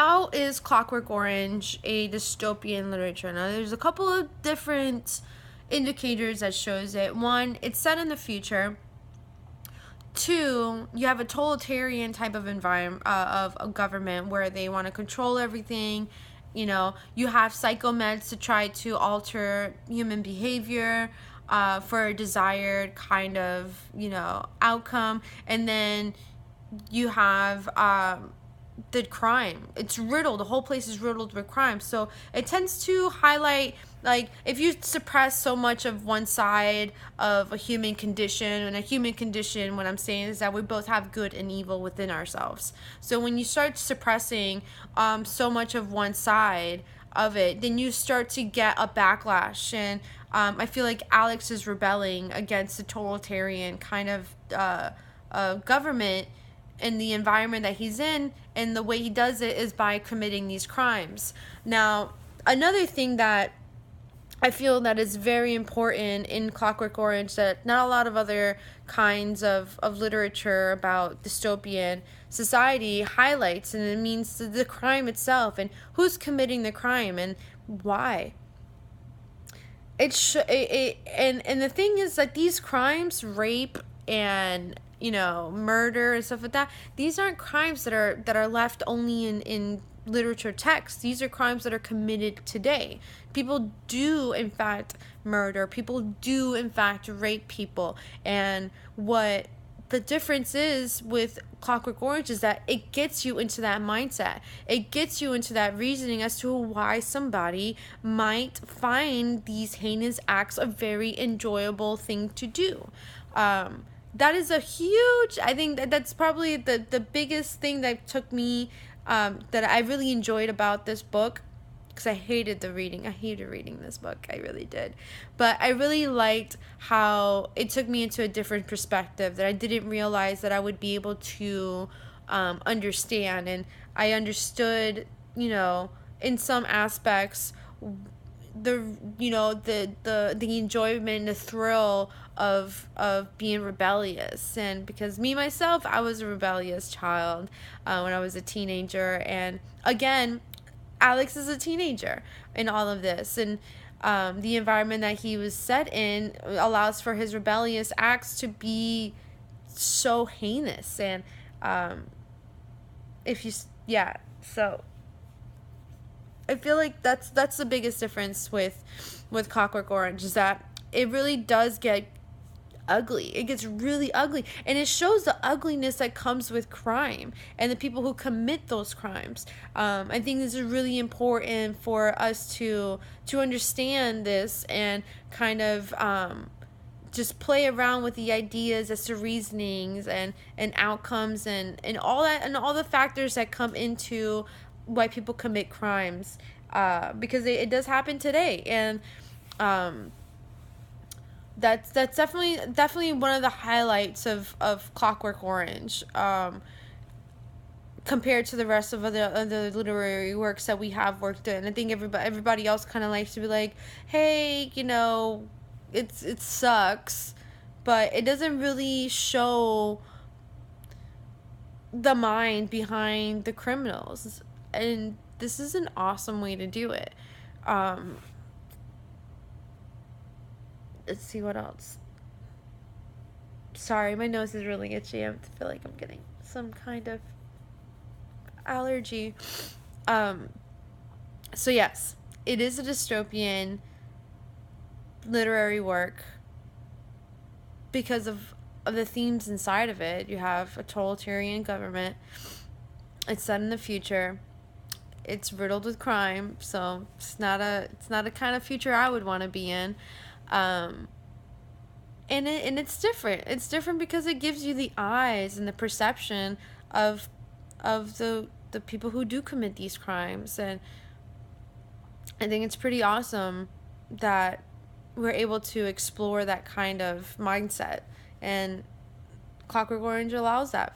how is Clockwork Orange a dystopian literature? Now, there's a couple of different indicators that shows it. One, it's set in the future. Two, you have a totalitarian type of environment, of government, where they want to control everything. You know, you have psychomeds to try to alter human behavior for a desired kind of, outcome. And then you have the crime. It's riddled. The whole place is riddled with crime. So it tends to highlight, like, if you suppress so much of one side of a human condition, and a human condition, what I'm saying is that we both have good and evil within ourselves. So when you start suppressing so much of one side of it, then you start to get a backlash. And I feel like Alex is rebelling against the totalitarian kind of government in the environment that he's in, and the way he does it is by committing these crimes. Now, another thing that I feel that is very important in Clockwork Orange that not a lot of other kinds of literature about dystopian society highlights, and it means the crime itself and who's committing the crime and why. And the thing is that these crimes, rape and murder and stuff like that, these aren't crimes that are left only in literature texts. These are crimes that are committed today. People do in fact murder. People do in fact rape people. And what the difference is with Clockwork Orange is that it gets you into that mindset. It gets you into that reasoning as to why somebody might find these heinous acts a very enjoyable thing to do. That is a huge, I think that's probably the biggest thing that took me, that I really enjoyed about this book, because I hated reading this book. I really did. But I really liked how it took me into a different perspective that I didn't realize that I would be able to understand. And I understood, in some aspects, the enjoyment, the thrill of being rebellious. And because me myself, I was a rebellious child when I was a teenager, and again, Alex is a teenager in all of this, and the environment that he was set in allows for his rebellious acts to be so heinous. And so I feel like that's the biggest difference with Clockwork Orange, is that it really does get ugly. It gets really ugly, and it shows the ugliness that comes with crime and the people who commit those crimes. I think this is really important for us to understand this, and kind of just play around with the ideas as to reasonings and outcomes and all that, and all the factors that come into why people commit crimes, because it does happen today. And that's definitely one of the highlights of Clockwork Orange, compared to the rest of the literary works that we have worked in. I think everybody else kind of likes to be like, hey, it sucks, but it doesn't really show the mind behind the criminals. And this is an awesome way to do it. Let's see what else. Sorry, my nose is really itchy. I feel like I'm getting some kind of allergy. So yes, it is a dystopian literary work because of the themes inside of it. You have a totalitarian government. It's set in the future. It's riddled with crime, so it's not a kind of future I would want to be in. And it's different. It's different because it gives you the eyes and the perception of the people who do commit these crimes. And I think it's pretty awesome that we're able to explore that kind of mindset, and Clockwork Orange allows that